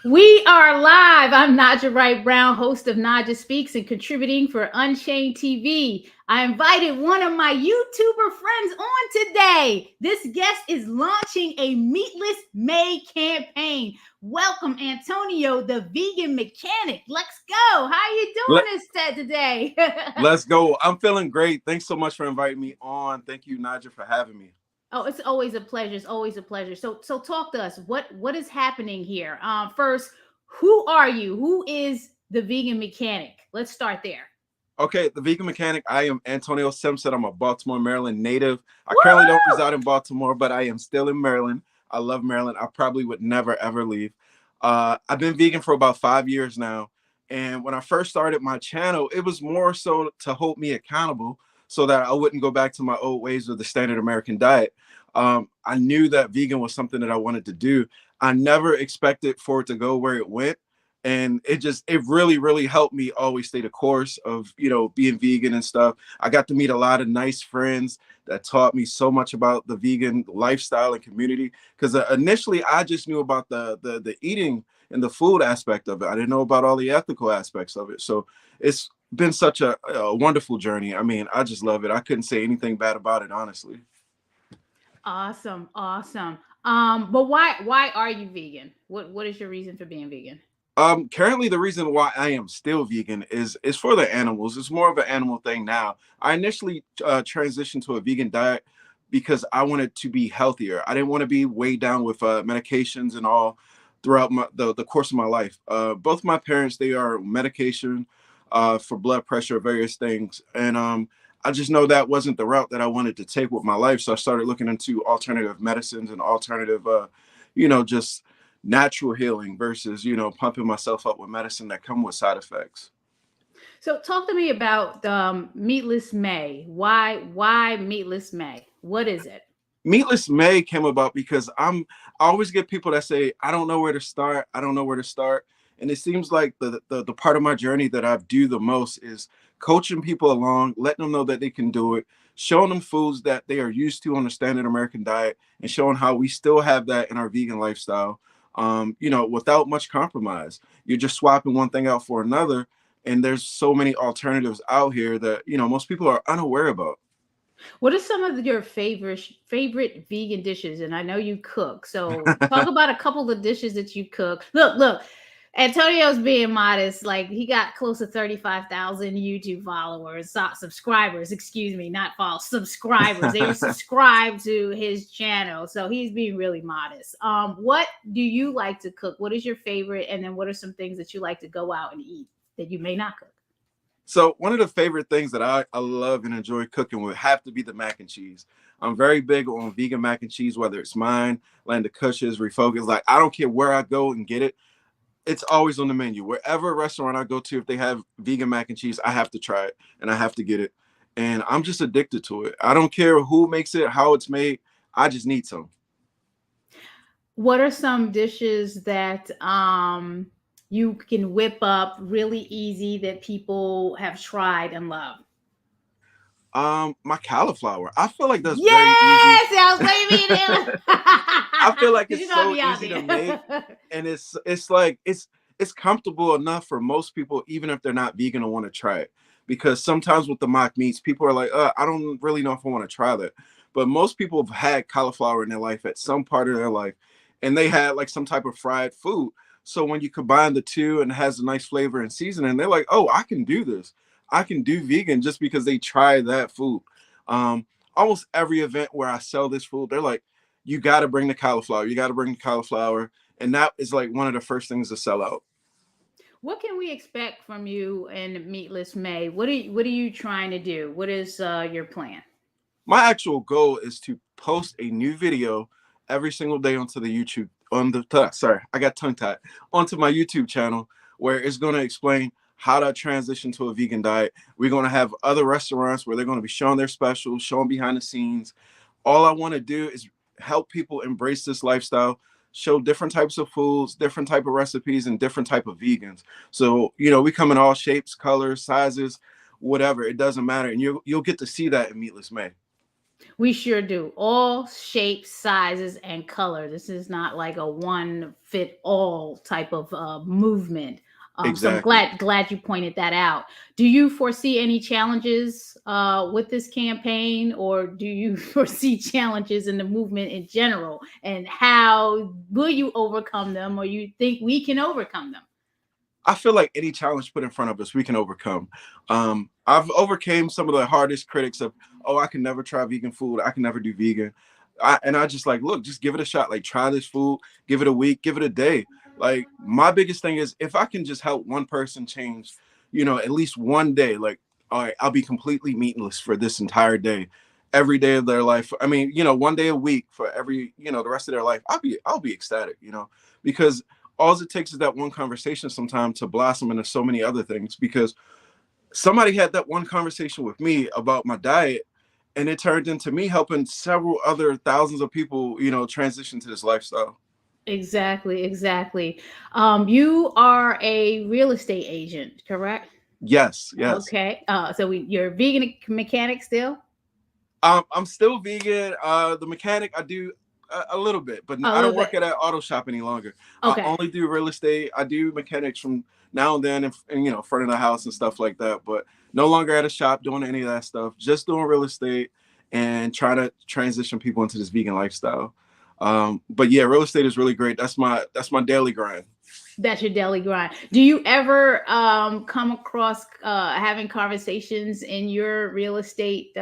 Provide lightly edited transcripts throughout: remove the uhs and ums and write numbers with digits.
We are live. I'm Naijha Wright Brown, host of Naijha Speaks and contributing for Unchained TV. I invited one of my YouTuber friends on today. This guest is launching a Meatless May campaign. Welcome, Antonio, the vegan mechanic. Let's go. How you Let, doing today? let's go. I'm feeling great. Thanks so much for inviting me on. Thank you, Naja, for having me. Oh, it's always a pleasure. It's always a pleasure. So talk to us. What is happening here? First, who are you? Who is the vegan mechanic? Let's start there. Okay, the vegan mechanic. I am Antonio Simpson. I'm a Baltimore, Maryland native. I currently don't Woo! reside in Baltimore, but I am still in Maryland. I love Maryland. I probably would never ever leave. I've been vegan for about 5 years now, and when I first started my channel, it was more so to hold me accountable, so that I wouldn't go back to my old ways of the standard American diet. I knew that vegan was something that I wanted to do. I never expected for it to go where it went, and it really helped me always stay the course of being vegan and stuff. I got to meet a lot of nice friends that taught me so much about the vegan lifestyle and community, because initially I just knew about the eating and the food aspect of it. I didn't know about all the ethical aspects of it. So it's been such a wonderful journey. I mean, I just love it. I couldn't say anything bad about it, honestly. Awesome, awesome. But why are you vegan? What is your reason for being vegan? Currently the reason why I am still vegan is for the animals. It's more of an animal thing now. I initially transitioned to a vegan diet because I wanted to be healthier. I didn't want to be weighed down with medications and all throughout the course of my life. Both my parents, they are medication for blood pressure, various things, and I just know that wasn't the route that I wanted to take with my life. So I started looking into alternative medicines and alternative, just natural healing versus pumping myself up with medicine that come with side effects. So talk to me about Meatless May. Why Meatless May? What is it? Meatless May came about because I always get people that say I don't know where to start. I don't know where to start. And it seems like the part of my journey that I do the most is coaching people along, letting them know that they can do it, showing them foods that they are used to on the standard American diet, and showing how we still have that in our vegan lifestyle. Without much compromise. You're just swapping one thing out for another. And there's so many alternatives out here that most people are unaware about. What are some of your favorite vegan dishes? And I know you cook, so talk about a couple of dishes that you cook. Look. Antonio's being modest. Like he got close to 35,000 YouTube followers, subscribers. Excuse me, not followers, subscribers. They were subscribed to his channel, so he's being really modest. What do you like to cook? What is your favorite? And then what are some things that you like to go out and eat that you may not cook? So one of the favorite things that I love and enjoy cooking would have to be the mac and cheese. I'm very big on vegan mac and cheese, whether it's mine, Land of Cush's, Refocus. Like I don't care where I go and get it. It's always on the menu. Wherever restaurant I go to, if they have vegan mac and cheese, I have to try it and I have to get it. And I'm just addicted to it. I don't care who makes it, how it's made. I just need some. What are some dishes that you can whip up really easy that people have tried and love? My cauliflower. I feel like that's very easy. Yes, I was waving it. I feel like Because it's you know so me out easy to make, there. and it's like it's comfortable enough for most people, even if they're not vegan and want to try it. Because sometimes with the mock meats, people are like, I don't really know if I want to try that. But most people have had cauliflower in their life at some part of their life, and they had like some type of fried food. So when you combine the two and it has a nice flavor and seasoning, they're like, oh, I can do this. I can do vegan just because they tried that food. Almost every event where I sell this food, they're like, you got to bring the cauliflower. You got to bring the cauliflower. And that is like one of the first things to sell out. What can we expect from you in Meatless May? What are you trying to do? What is your plan? My actual goal is to post a new video every single day onto the YouTube on the sorry, I got tongue tied onto my YouTube channel, where it's going to explain how to transition to a vegan diet. We're going to have other restaurants where they're going to be showing their specials, showing behind the scenes. All I want to do is help people embrace this lifestyle, show different types of foods, different type of recipes, and different type of vegans. So we come in all shapes, colors, sizes, whatever. It doesn't matter, and you'll get to see that in Meatless May. We sure do. All shapes, sizes, and color. This is not like a one fit all type of movement. So I'm Exactly. glad you pointed that out. Do you foresee any challenges with this campaign, or do you foresee challenges in the movement in general? And how will you overcome them, or you think we can overcome them? I feel like any challenge put in front of us, we can overcome. I've overcame some of the hardest critics of, oh, I can never try vegan food. I can never do vegan. And I just like, look, just give it a shot. Like, try this food, give it a week, give it a day. Like, my biggest thing is if I can just help one person change, at least one day, like, all right, I'll be completely meatless for this entire day, every day of their life. I mean, one day a week for every, the rest of their life. I'll be ecstatic, because all it takes is that one conversation sometimes to blossom into so many other things, because somebody had that one conversation with me about my diet, and it turned into me helping several other thousands of people, transition to this lifestyle. Exactly, exactly. You are a real estate agent, correct? Yes, yes. Okay. You're a vegan mechanic still? I'm still vegan. The mechanic I do a little bit, but A I little don't work bit. at an auto shop any longer. I Okay. only do real estate. I do mechanics from now and then, in front of the house and stuff like that. But no longer at a shop doing any of that stuff. Just doing real estate and trying to transition people into this vegan lifestyle. But yeah, real estate is really great. That's my daily grind. That's your daily grind. Do you ever come across having conversations in your real estate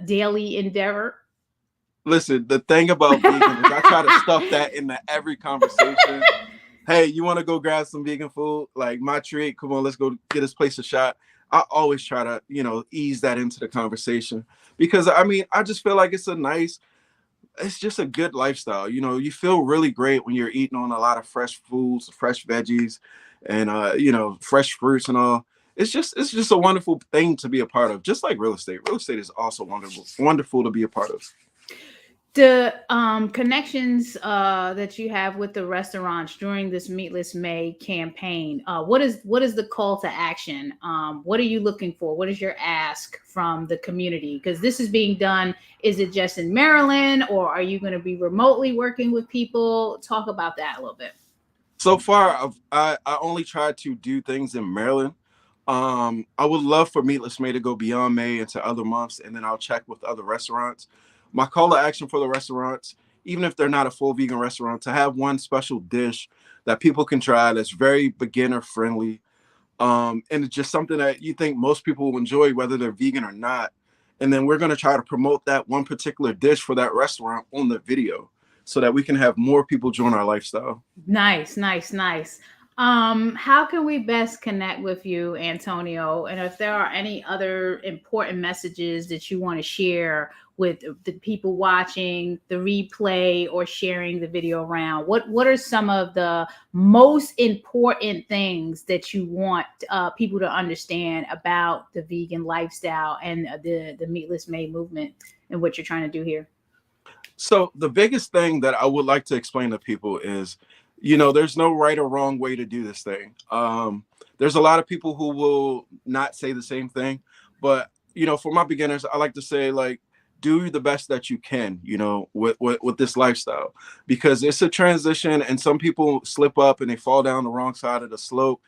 daily endeavor? Listen, the thing about vegan is I try to stuff that into every conversation. Hey, you want to go grab some vegan food? Like, my treat. Come on, let's go get this place a shot. I always try to, ease that into the conversation, because I mean, I just feel like it's just a good lifestyle. You feel really great when you're eating on a lot of fresh foods, fresh veggies, and fresh fruits and all. It's just a wonderful thing to be a part of. Just like real estate. Real estate is also wonderful to be a part of. The connections that you have with the restaurants during this Meatless May campaign, what is the call to action? What are you looking for? What is your ask from the community? Because this is being done. Is it just in Maryland, or are you going to be remotely working with people? Talk about that a little bit. So far, I only tried to do things in Maryland. I would love for Meatless May to go beyond May into other months, and then I'll check with other restaurants. My call to action for the restaurants, even if they're not a full vegan restaurant, to have one special dish that people can try that's very beginner friendly, and it's just something that you think most people will enjoy, whether they're vegan or not. And then we're going to try to promote that one particular dish for that restaurant on the video, so that we can have more people join our lifestyle. Nice, nice, nice. How can we best connect with you, Antonio? And if there are any other important messages that you want to share with the people watching the replay or sharing the video around, what are some of the most important things that you want people to understand about the vegan lifestyle and the Meatless May movement and what you're trying to do here? So the biggest thing that I would like to explain to people is, there's no right or wrong way to do this thing. There's a lot of people who will not say the same thing, but for my beginners, I like to say, like, do the best that you can, with this lifestyle, because it's a transition, and some people slip up and they fall down the wrong side of the slope.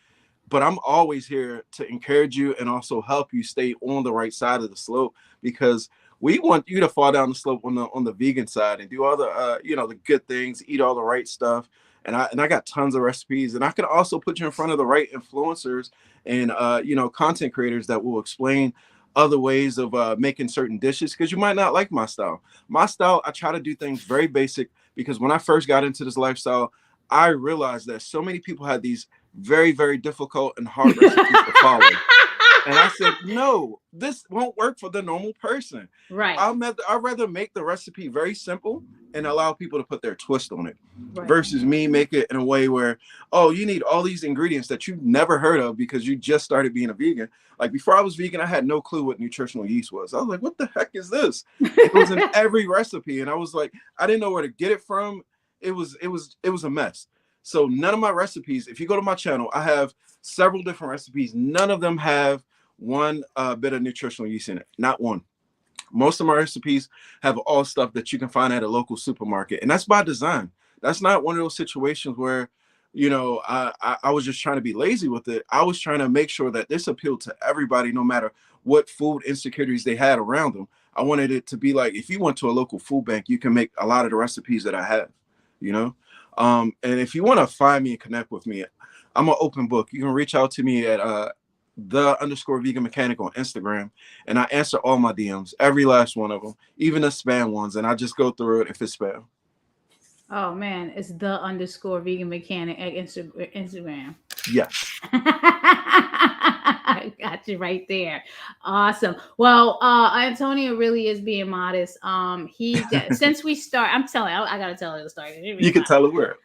But I'm always here to encourage you and also help you stay on the right side of the slope, because we want you to fall down the slope on the vegan side and do all the the good things, eat all the right stuff. And I got tons of recipes, and I can also put you in front of the right influencers and content creators that will explain other ways of making certain dishes, because you might not like my style. My style, I try to do things very basic, because when I first got into this lifestyle, I realized that so many people had these very, very difficult and hard recipes to follow. And I said, no, this won't work for the normal person. Right, I'd rather make the recipe very simple and allow people to put their twist on it, right. versus me make it in a way where, oh, you need all these ingredients that you've never heard of because you just started being a vegan. Like, before I was vegan, I had no clue what nutritional yeast was. I was like, what the heck is this? It was in every recipe. And I was like, I didn't know where to get it from. It was a mess. So none of my recipes, if you go to my channel, I have several different recipes. None of them have one bit of nutritional yeast in it. Not one. Most of my recipes have all stuff that you can find at a local supermarket, and that's by design. That's not one of those situations where, I was just trying to be lazy with it. I was trying to make sure that this appealed to everybody, no matter what food insecurities they had around them. I wanted it to be like, if you went to a local food bank, you can make a lot of the recipes that I have, you know. And if you want to find me and connect with me, I'm an open book. You can reach out to me at the underscore vegan mechanic on Instagram, and I answer all my DMs, every last one of them, even the spam ones, and I just go through it if it's spam. Oh man, it's the underscore vegan mechanic at Instagram. Yes. I got you right there. Awesome. Well, Antonio really is being modest. Since we start, I'm telling, I gotta tell you the story. You can tell it where.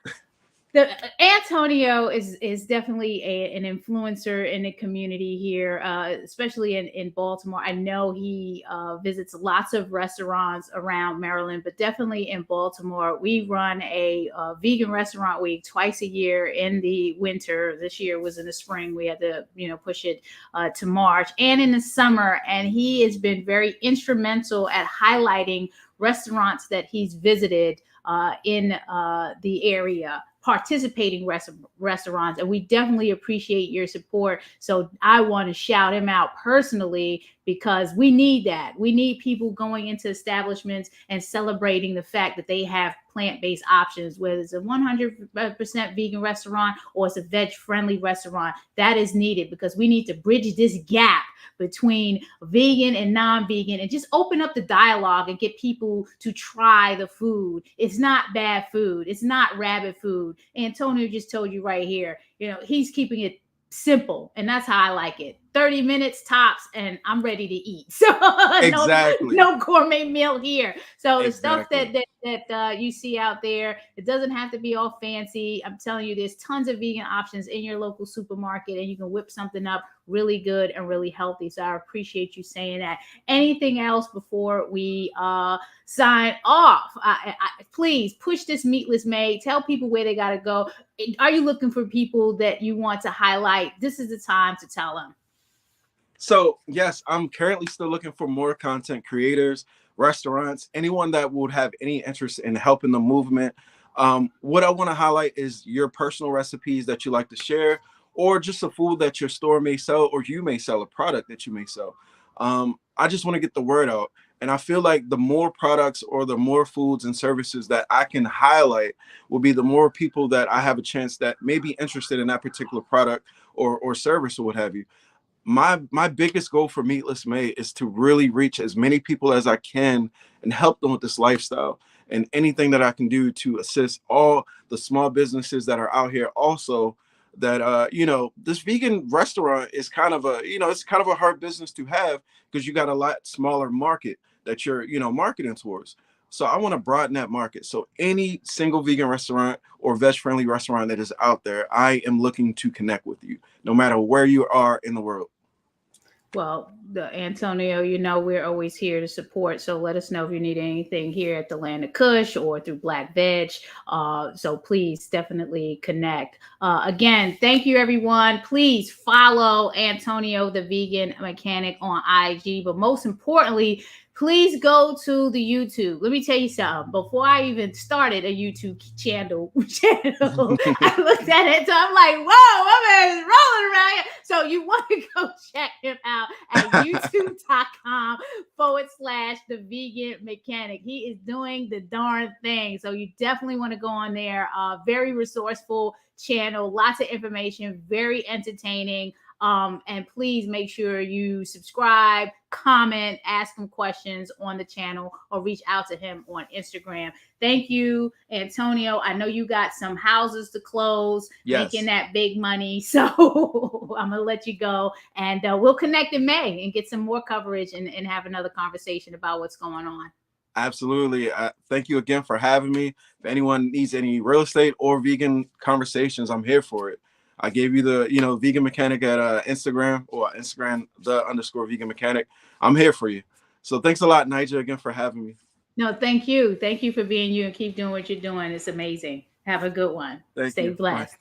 The Antonio is definitely an influencer in the community here, especially in Baltimore. I know he visits lots of restaurants around Maryland, but definitely in Baltimore. We run a vegan restaurant week twice a year in the winter. This year was in the spring. We had to push it to March, and in the summer. And he has been very instrumental at highlighting restaurants that he's visited in the area, participating restaurants, and we definitely appreciate your support. So I want to shout him out personally, because we need that. We need people going into establishments and celebrating the fact that they have plant-based options, whether it's a 100% vegan restaurant or it's a veg-friendly restaurant. That is needed, because we need to bridge this gap between vegan and non-vegan, and just open up the dialogue and get people to try the food. It's not bad food. It's not rabbit food. Antonio just told you right here, he's keeping it simple, and that's how I like it. 30 minutes tops and I'm ready to eat. So Exactly. no gourmet meal here. So the Exactly. stuff that you see out there, it doesn't have to be all fancy. I'm telling you, there's tons of vegan options in your local supermarket, and you can whip something up really good and really healthy. So I appreciate you saying that. Anything else before we sign off? Please push this Meatless May. Tell people where they got to go. Are you looking for people that you want to highlight? This is the time to tell them. So yes, I'm currently still looking for more content creators, restaurants, anyone that would have any interest in helping the movement. What I want to highlight is your personal recipes that you like to share, or just a food that your store may sell, or you may sell a product that you may sell. I just want to get the word out. And I feel like the more products or the more foods and services that I can highlight will be the more people that I have a chance that may be interested in that particular product or service or what have you. My biggest goal for Meatless May is to really reach as many people as I can and help them with this lifestyle, and anything that I can do to assist all the small businesses that are out here also, that this vegan restaurant is kind of it's kind of a hard business to have, because you got a lot smaller market that you're marketing towards. So I want to broaden that market. So any single vegan restaurant or veg friendly restaurant that is out there, I am looking to connect with you, no matter where you are in the world. Well, Antonio, we're always here to support. So let us know if you need anything here at the Land of Kush or through Black Veg. So please definitely connect. Again, thank you, everyone. Please follow Antonio, the vegan mechanic, on IG. But most importantly, please go to the YouTube. Let me tell you something. Before I even started a YouTube channel, I looked at it. So I'm like, whoa, my man is rolling around here. So you want to go check him out at youtube.com/the vegan mechanic. He is doing the darn thing. So you definitely want to go on there. Very resourceful channel, lots of information, very entertaining. And please make sure you subscribe, comment, ask him questions on the channel, or reach out to him on Instagram. Thank you, Antonio. I know you got some houses to close, Yes. making that big money. So I'm going to let you go, and we'll connect in May and get some more coverage and have another conversation about what's going on. Absolutely. Thank you again for having me. If anyone needs any real estate or vegan conversations, I'm here for it. I gave you the, vegan mechanic at Instagram, or Instagram, the underscore vegan mechanic. I'm here for you. So thanks a lot, Naijha, again for having me. No, thank you. Thank you for being you, and keep doing what you're doing. It's amazing. Have a good one. Thank Stay you. blessed. Bye.